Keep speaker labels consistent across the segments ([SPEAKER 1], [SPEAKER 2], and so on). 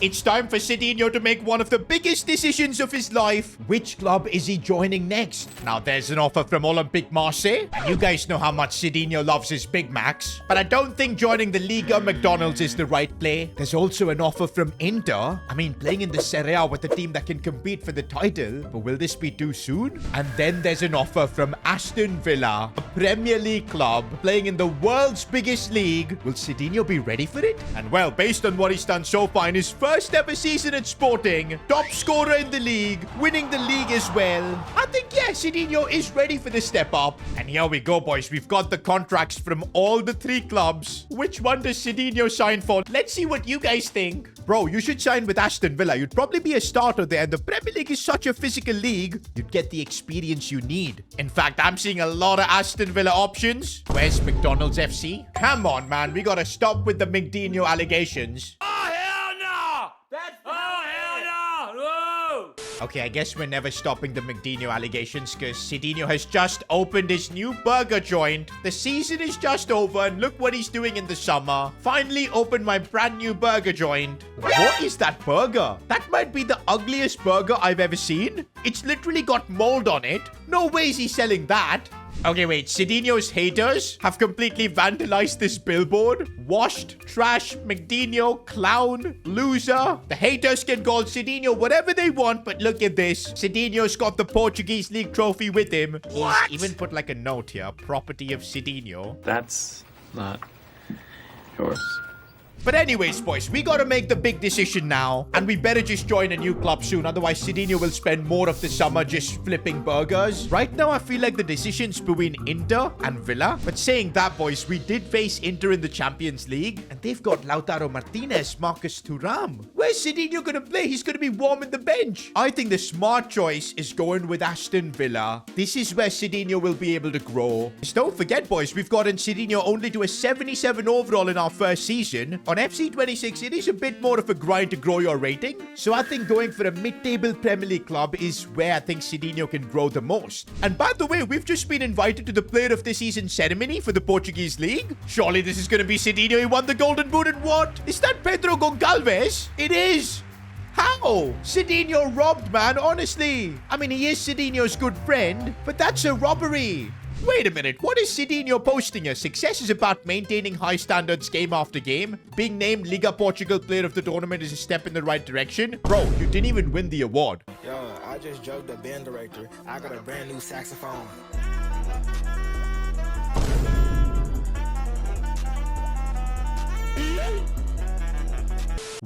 [SPEAKER 1] It's time for Cedinho to make one of the biggest decisions of his life. Which club is he joining next? Now, there's an offer from Olympique Marseille. And you guys know how much Cedinho loves his Big Macs. But I don't think joining the Liga McDonald's is the right play. There's also an offer from Inter. I mean, playing in the Serie A with a team that can compete for the title. But will this be too soon? And then there's an offer from Aston Villa, a Premier League club playing in the world's biggest league. Will Cedinho be ready for it? And well, based on what he's done so far in his first ever season at Sporting, top scorer in the league, winning the league as well, I think, yeah, Cedinho is ready for the step up. And here we go, boys. We've got the contracts from all the three clubs. Which one does Cedinho sign for? Let's see what you guys think. Bro, you should sign with Aston Villa. You'd probably be a starter there, and the Premier League is such a physical league. You'd get the experience you need. In fact, I'm seeing a lot of Aston Villa options. Where's McDonald's FC? Come on, man. We gotta stop with the McDinho allegations. Okay, I guess we're never stopping the McDinho allegations because Cedinho has just opened his new burger joint. The season is just over and look what he's doing in the summer. Finally opened my brand new burger joint. What is that burger? That might be the ugliest burger I've ever seen. It's literally got mold on it. No way is he selling that. Okay, wait. Cedinho's haters have completely vandalized this billboard. Washed, trash, McDinho, clown, loser. The haters can call Cedinho whatever they want, but look at this. Cedinho's got the Portuguese League trophy with him. What? He's even put like a note here. Property of Cedinho.
[SPEAKER 2] That's not yours.
[SPEAKER 1] But anyways, boys, we gotta make the big decision now. And we better just join a new club soon. Otherwise, Cedinho will spend more of the summer just flipping burgers. Right now, I feel like the decision's between Inter and Villa. But saying that, boys, we did face Inter in the Champions League. And they've got Lautaro Martinez, Marcus Thuram. Where's Cedinho gonna play? He's gonna be warm in the bench. I think the smart choice is going with Aston Villa. This is where Cedinho will be able to grow. Just don't forget, boys, we've gotten Cedinho only to a 77 overall in our first season. On FC26, it is a bit more of a grind to grow your rating. So I think going for a mid-table Premier League club is where I think Cedinho can grow the most. And by the way, we've just been invited to the Player of the Season ceremony for the Portuguese League. Surely this is going to be Cedinho. He won the Golden Boot and what? Is that Pedro Goncalves? It is. How? Cedinho robbed, man, honestly. I mean, he is Cedinho's good friend, but that's a robbery. Wait a minute, what is Cedinho posting here? Success is about maintaining high standards game after game. Being named Liga Portugal Player of the Tournament is a step in the right direction. Bro, you didn't even win the award.
[SPEAKER 3] Yo, I just joked the band director. I got a brand new saxophone.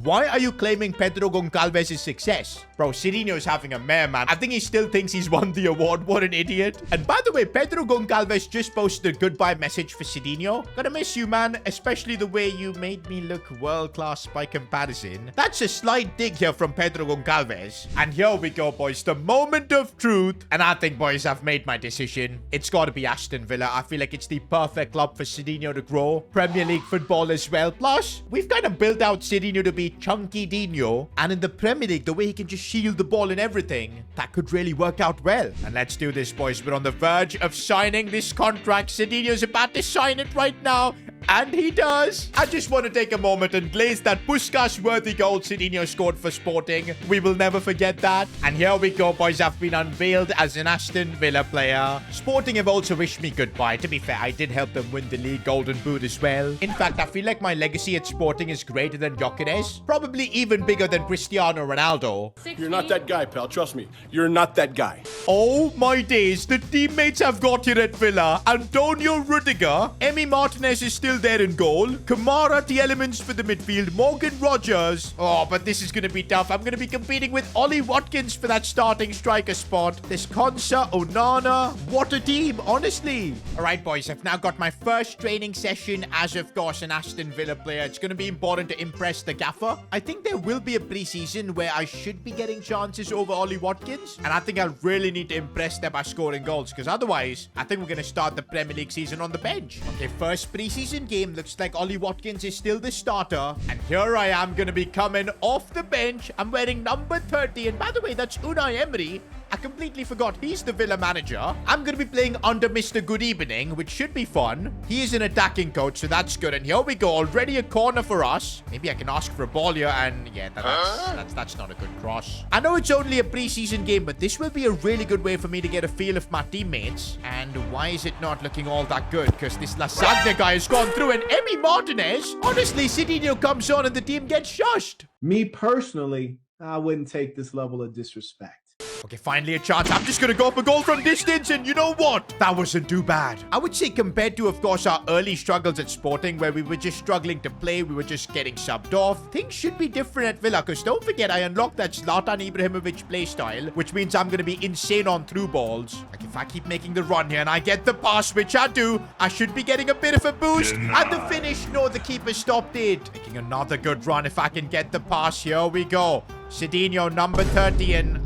[SPEAKER 1] Why are you claiming Pedro Goncalves' success? Bro, Cedinho's having a mare, man. I think he still thinks he's won the award. What an idiot. And by the way, Pedro Goncalves just posted a goodbye message for Cedinho. Gonna miss you, man. Especially the way you made me look world-class by comparison. That's a slight dig here from Pedro Goncalves. And here we go, boys. The moment of truth. And I think, boys, I've made my decision. It's gotta be Aston Villa. I feel like it's the perfect club for Cedinho to grow. Premier League football as well. Plus, we've kind of built out Cedinho to be Chunky Dino, and in the Premier League, the way he can just shield the ball and everything, that could really work out well. And let's do this, boys. We're on the verge of signing this contract. Cedinho's about to sign it right now, and he does. I just want to take a moment and glaze that Puskas-worthy goal Cedinho scored for Sporting. We will never forget that. And here we go, boys. I've been unveiled as an Aston Villa player. Sporting have also wished me goodbye. To be fair, I did help them win the league Golden Boot as well. In fact, I feel like my legacy at Sporting is greater than Gyökeres. Probably even bigger than Cristiano Ronaldo.
[SPEAKER 4] You're not that guy, pal. Trust me. You're not that guy.
[SPEAKER 1] Oh my days. The teammates have got here at Villa. Antonio Rudiger. Emi Martinez is still there in goal. Kamara, the elements for the midfield. Morgan Rogers. Oh, but this is going to be tough. I'm going to be competing with Ollie Watkins for that starting striker spot. There's Konsa, Onana. What a team, honestly. All right, boys. I've now got my first training session as, of course, an Aston Villa player. It's going to be important to impress the gaffer. I think there will be a preseason where I should be getting chances over Ollie Watkins. And I think I'll really need to impress them by scoring goals. Because otherwise, I think we're going to start the Premier League season on the bench. Okay, first preseason game. Looks like Ollie Watkins is still the starter. And here I am going to be coming off the bench. I'm wearing number 30. And by the way, that's Unai Emery. I completely forgot he's the Villa manager. I'm going to be playing under Mr. Good Evening, which should be fun. He is an attacking coach, so that's good. And here we go. Already a corner for us. Maybe I can ask for a ball here. And yeah, that's not a good cross. I know it's only a preseason game, but this will be a really good way for me to get a feel of my teammates. And why is it not looking all that good? Because this Lasagna guy has gone through. And Emi Martinez, honestly, Sidinho comes on and the team gets shushed.
[SPEAKER 5] Me personally, I wouldn't take this level of disrespect.
[SPEAKER 1] Okay, finally a chance. I'm just going to go for goal from distance. And you know what? That wasn't too bad. I would say compared to, of course, our early struggles at Sporting, where we were just struggling to play, we were just getting subbed off. Things should be different at Villa. Because don't forget, I unlocked that Zlatan Ibrahimovic playstyle, which means I'm going to be insane on through balls. Like if I keep making the run here and I get the pass, which I do, I should be getting a bit of a boost. And the finish, no, the keeper stopped it. Making another good run if I can get the pass. Here we go. Sidinho, number 30, and,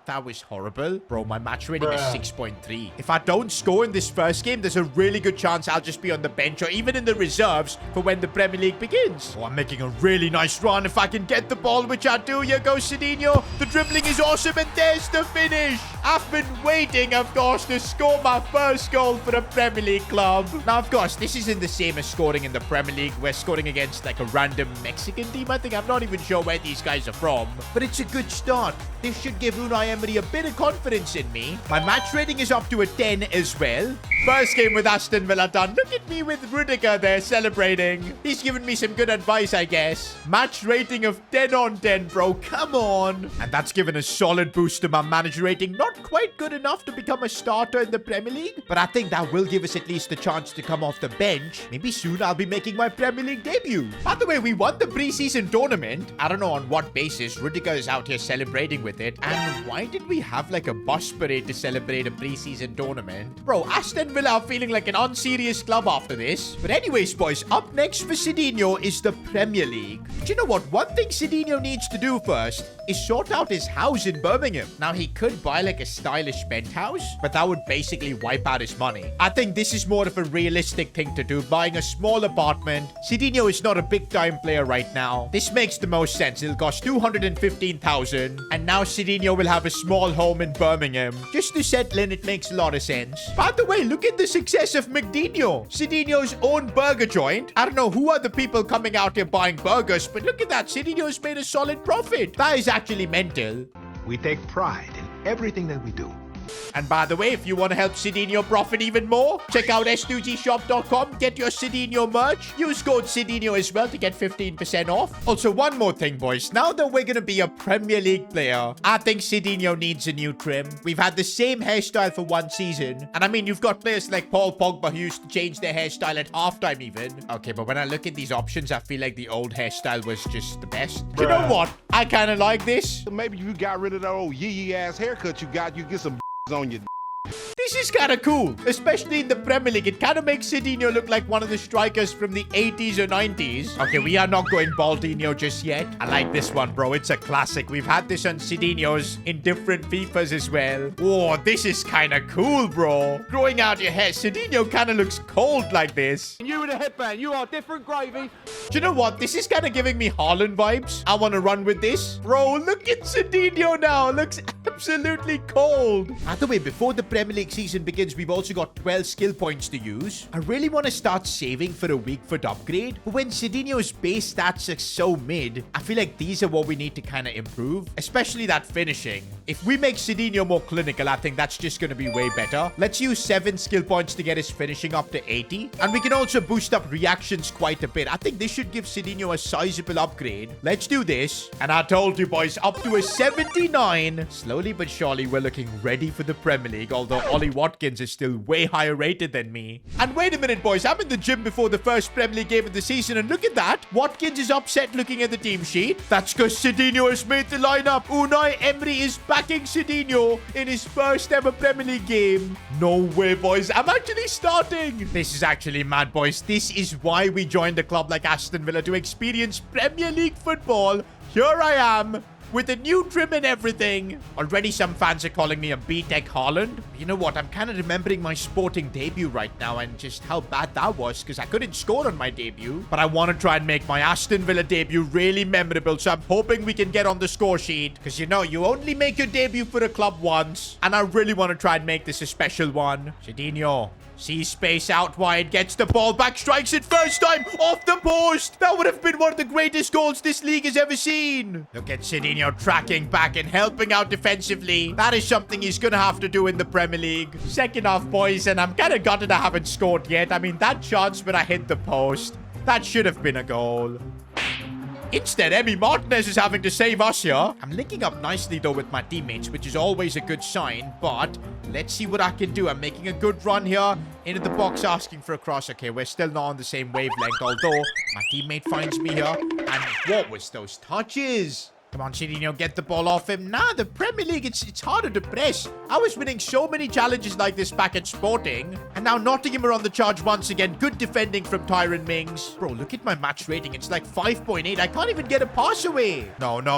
[SPEAKER 1] that was horrible. Bro, my match rating is 6.3. If I don't score in this first game, there's a really good chance I'll just be on the bench or even in the reserves for when the Premier League begins. Oh, I'm making a really nice run. If I can get the ball, which I do, here goes Sidinho. The dribbling is awesome, and there's the finish. I've been waiting, of course, to score my first goal for a Premier League club. Now, of course, this isn't the same as scoring in the Premier League. We're scoring against, like, a random Mexican team, I think. I'm not even sure where these guys are from. But it's a good start. This should give Unai Emery a bit of confidence in me. My match rating is up to a 10 as well. First game with Aston Villa done. Look at me with Rudiger there celebrating. He's given me some good advice, I guess. Match rating of 10 on 10, bro. Come on. And that's given a solid boost to my manager rating. Not quite good enough to become a starter in the Premier League, but I think that will give us at least a chance to come off the bench. Maybe soon I'll be making my Premier League debut. By the way, we won the preseason tournament. I don't know on what basis. Rudiger is out here celebrating with it. And why did we have like a bus parade to celebrate a preseason tournament? Bro, Aston Villa are feeling like an unserious club after this. But anyways, boys, up next for Sidinho is the Premier League. But you know what? One thing Sidinho needs to do first is sort out his house in Birmingham. Now, he could buy like a stylish penthouse, but that would basically wipe out his money. I think this is more of a realistic thing to do, buying a small apartment. Sidinho is not a big-time player right now. This makes the most sense. It'll cost 215,000, and now Sidinho will have a small home in Birmingham. Just to settle in, it makes a lot of sense. By the way, look at the success of McDinho, Sidinho's own burger joint. I don't know who are the people coming out here buying burgers, but look at that. Sidinho's made a solid profit. That is actually mental.
[SPEAKER 6] We take pride in everything that we do.
[SPEAKER 1] And by the way, if you want to help Sidinho profit even more, check out s2gshop.com, get your Sidinho merch. Use code Sidinho as well to get 15% off. Also, one more thing, boys. Now that we're going to be a Premier League player, I think Sidinho needs a new trim. We've had the same hairstyle for one season. And I mean, you've got players like Paul Pogba who used to change their hairstyle at halftime even. Okay, but when I look at these options, I feel like the old hairstyle was just the best. Do you know what? I kind of like this.
[SPEAKER 7] Maybe you got rid of that old yee ass haircut you got. You get some on your.
[SPEAKER 1] This is kind of cool, especially in the Premier League. It kind of makes Sidinho look like one of the strikers from the 80s or 90s. Okay, we are not going Baldinho just yet. I like this one, bro. It's a classic. We've had this on Sidinho's in different FIFAs as well. Oh, this is kind of cool, bro. Growing out your hair. Sidinho kind of looks cold like this.
[SPEAKER 8] You with a headband, you are different gravy.
[SPEAKER 1] Do you know what? This is kind of giving me Haaland vibes. I want to run with this. Bro, look at Sidinho now. Looks absolutely cold. By the way, before the Premier League season begins, we've also got 12 skill points to use. I really want to start saving for a weak foot upgrade, but when Sidinho's base stats are so mid, I feel like these are what we need to kind of improve, especially that finishing. If we make Sidinho more clinical, I think that's just going to be way better. Let's use 7 skill points to get his finishing up to 80, and we can also boost up reactions quite a bit. I think this should give Sidinho a sizable upgrade. Let's do this, and I told you boys, up to a 79. Slowly but surely, we're looking ready for the Premier League, although Ollie Watkins is still way higher rated than me. And wait a minute, boys. I'm in the gym before the first Premier League game of the season, and look at that. Watkins is upset looking at the team sheet. That's because Sidinho has made the lineup. Unai Emery is backing Sidinho in his first ever Premier League game. No way, boys. I'm actually starting. This is actually mad, boys. This is why we joined a club like Aston Villa, to experience Premier League football. Here I am. with a new trim and everything. Already some fans are calling me a B-Tech Haaland. You know what? I'm kind of remembering my Sporting debut right now and just how bad that was because I couldn't score on my debut. But I want to try and make my Aston Villa debut really memorable, so I'm hoping we can get on the score sheet because, you know, you only make your debut for a club once, and I really want to try and make this a special one. Cedinho sees space out wide, gets the ball back, strikes it first time off the post. That would have been one of the greatest goals this league has ever seen. Look at Cedinho tracking back and helping out defensively. That is something he's going to have to do in the Premier League. Second half, boys, and I'm kind of gutted I haven't scored yet. I mean, that chance when I hit the post, that should have been a goal. Instead, Emi Martinez is having to save us here. I'm linking up nicely, though, with my teammates, which is always a good sign. But let's see what I can do. I'm making a good run here. Into the box, asking for a cross. Okay, we're still not on the same wavelength, although my teammate finds me here. And what was those touches? Come on, Cedinho, get the ball off him. Nah, the Premier League, it's harder to press. I was winning so many challenges like this back at Sporting. And now Nottingham are on the charge once again. Good defending from Tyron Mings. Bro, look at my match rating. It's like 5.8. I can't even get a pass away. No. And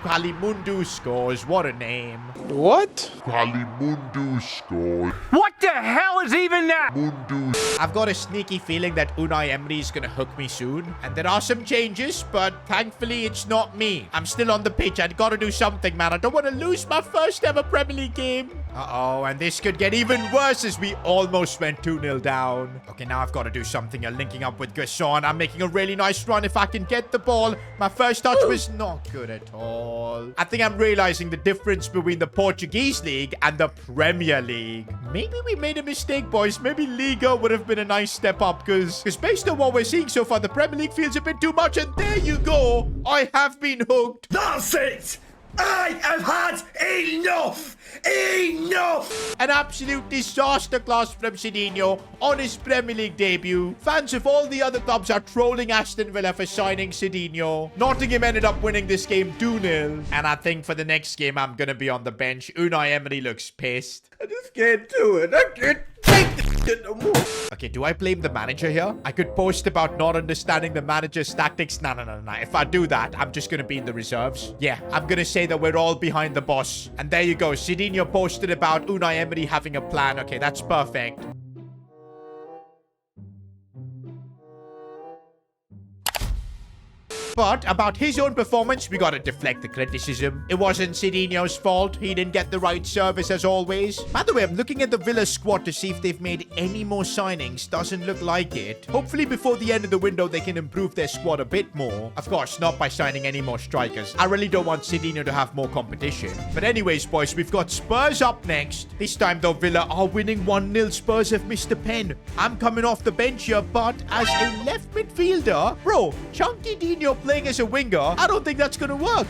[SPEAKER 1] Kalimundu scores. What a name.
[SPEAKER 7] What? Kalimundu scored.
[SPEAKER 8] What the hell is even that?
[SPEAKER 7] Mundu.
[SPEAKER 1] I've got a sneaky feeling that Unai Emery is going to hook me soon. And there are some changes, but thankfully it's not me. I'm still on the pitch. I've got to do something, man. I don't want to lose my first ever Premier League game. Uh-oh, and this could get even worse as we almost went 2-0 down. Okay, now I've got to do something. You're linking up with Gerson. I'm making a really nice run if I can get the ball. My first touch was not good at all. I think I'm realizing the difference between the Portuguese league and the Premier League. Maybe we made a mistake, boys. Maybe Liga would have been a nice step up because based on what we're seeing so far, the Premier League feels a bit too much. And there you go. I have been hooked.
[SPEAKER 9] That's it! I have had enough! Enough!
[SPEAKER 1] An absolute disaster class from Cedinho on his Premier League debut. Fans of all the other clubs are trolling Aston Villa for signing Cedinho. Nottingham ended up winning this game 2-0. And I think for the next game, I'm going to be on the bench. Unai Emery looks pissed.
[SPEAKER 9] I just can't do it. I can't take this shit no more.
[SPEAKER 1] Okay, do I blame the manager here? I could post about not understanding the manager's tactics. No. If I do that, I'm just going to be in the reserves. Yeah, I'm going to say that we're all behind the boss. And there you go. Cedinho posted about Unai Emery having a plan. Okay, that's perfect. But about his own performance, we gotta deflect the criticism. It wasn't Cedinho's fault. He didn't get the right service as always. By the way, I'm looking at the Villa squad to see if they've made any more signings. Doesn't look like it. Hopefully before the end of the window, they can improve their squad a bit more. Of course, not by signing any more strikers. I really don't want Cedinho to have more competition. But anyways, boys, we've got Spurs up next. This time, though, Villa are winning 1-0. Spurs have missed a pen. I'm coming off the bench here, but as a left midfielder, bro, Chunky Dino playing as a winger, I don't think that's gonna work.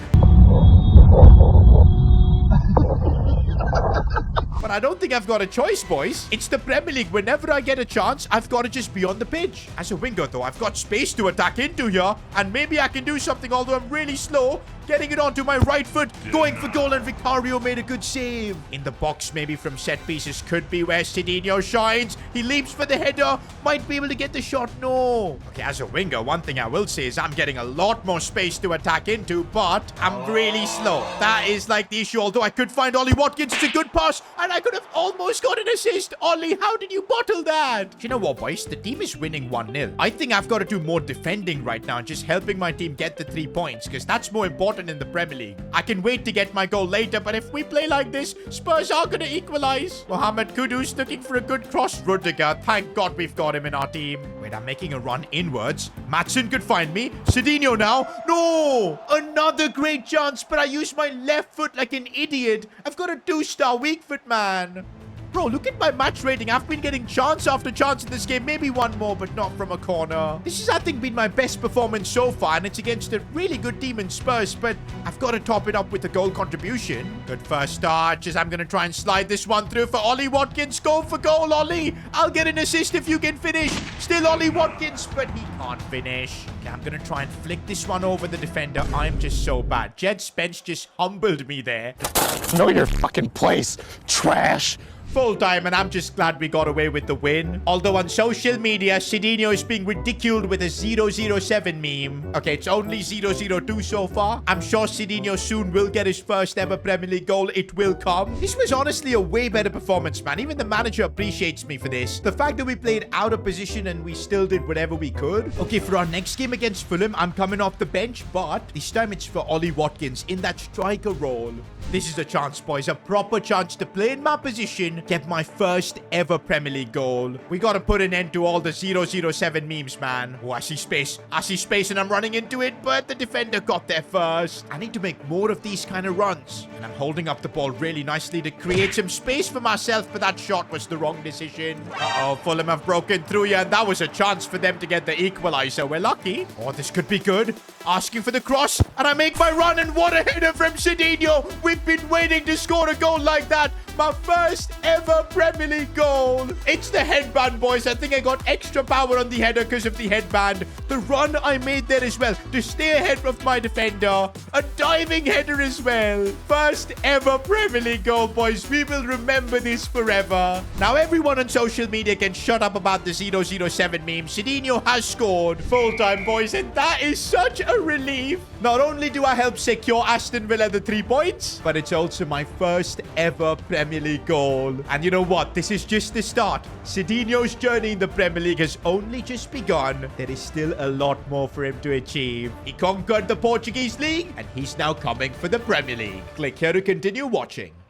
[SPEAKER 1] But I don't think I've got a choice, boys. It's the Premier League. Whenever I get a chance, I've got to just be on the pitch. As a winger, though, I've got space to attack into here. And maybe I can do something, although I'm really slow. Getting it onto my right foot. Going for goal, and Vicario made a good save. In the box, maybe from set pieces, could be where Cedinho shines. He leaps for the header. Might be able to get the shot. No. Okay, as a winger, one thing I will say is I'm getting a lot more space to attack into, but I'm really slow. That is like the issue. Although I could find Ollie Watkins. It's a good pass. And I could have almost got an assist. Ollie, how did you bottle that? You know what, boys? The team is winning 1-0. I think I've got to do more defending right now and just helping my team get the 3 points because that's more important in the Premier League. I can wait to get my goal later, but if we play like this, Spurs are going to equalize. Mohamed Kudus looking for a good cross. Rudiger, thank God we've got him in our team. Wait, I'm making a run inwards. Matson could find me. Cedinho now. No! Another great chance, but I used my left foot like an idiot. I've got a 2-star weak foot, man. Bro, look at my match rating. I've been getting chance after chance in this game. Maybe one more, but not from a corner. This has, I think, been my best performance so far, and it's against a really good team in Spurs, but I've got to top it up with a goal contribution. Good first touch as I'm going to try and slide this one through for Ollie Watkins. Go for goal, Ollie. I'll get an assist if you can finish. Still Ollie Watkins, but he can't finish. Okay, I'm going to try and flick this one over the defender. I'm just so bad. Jed Spence just humbled me there.
[SPEAKER 9] Know your fucking place, trash.
[SPEAKER 1] full time, and I'm just glad we got away with the win. Although on social media, Cedinho is being ridiculed with a 007 meme. Okay, it's only 002 so far. I'm sure Cedinho soon will get his first ever Premier League goal. It will come. This was honestly a way better performance, man. Even the manager appreciates me for this. The fact that we played out of position and we still did whatever we could. Okay, for our next game against Fulham, I'm coming off the bench, but this time it's for Ollie Watkins in that striker role. This is a chance, boys. A proper chance to play in my position, get my first ever Premier League goal. We gotta put an end to all the 007 memes, man. Oh, I see space. I see space and I'm running into it, but the defender got there first. I need to make more of these kind of runs. And I'm holding up the ball really nicely to create some space for myself, but that shot was the wrong decision. Uh-oh, Fulham have broken through here, and that was a chance for them to get the equalizer. We're lucky. Oh, this could be good. Asking for the cross, and I make my run, and what a header from Cedinho. We've been waiting to score a goal like that. My first ever Premier League goal. It's the headband, boys. I think I got extra power on the header because of the headband. The run I made there as well to stay ahead of my defender. A diving header as well. First ever Premier League goal, boys. We will remember this forever. Now, everyone on social media can shut up about the 007 meme. Cedinho has scored full-time, boys, and that is such a relief. Not only do I help secure Aston Villa the 3 points, but it's also my first ever Premier League goal. And you know what? This is just the start. Cedinho's journey in the Premier League has only just begun. There is still a lot more for him to achieve. He conquered the Portuguese league, and he's now coming for the Premier League. Click here to continue watching.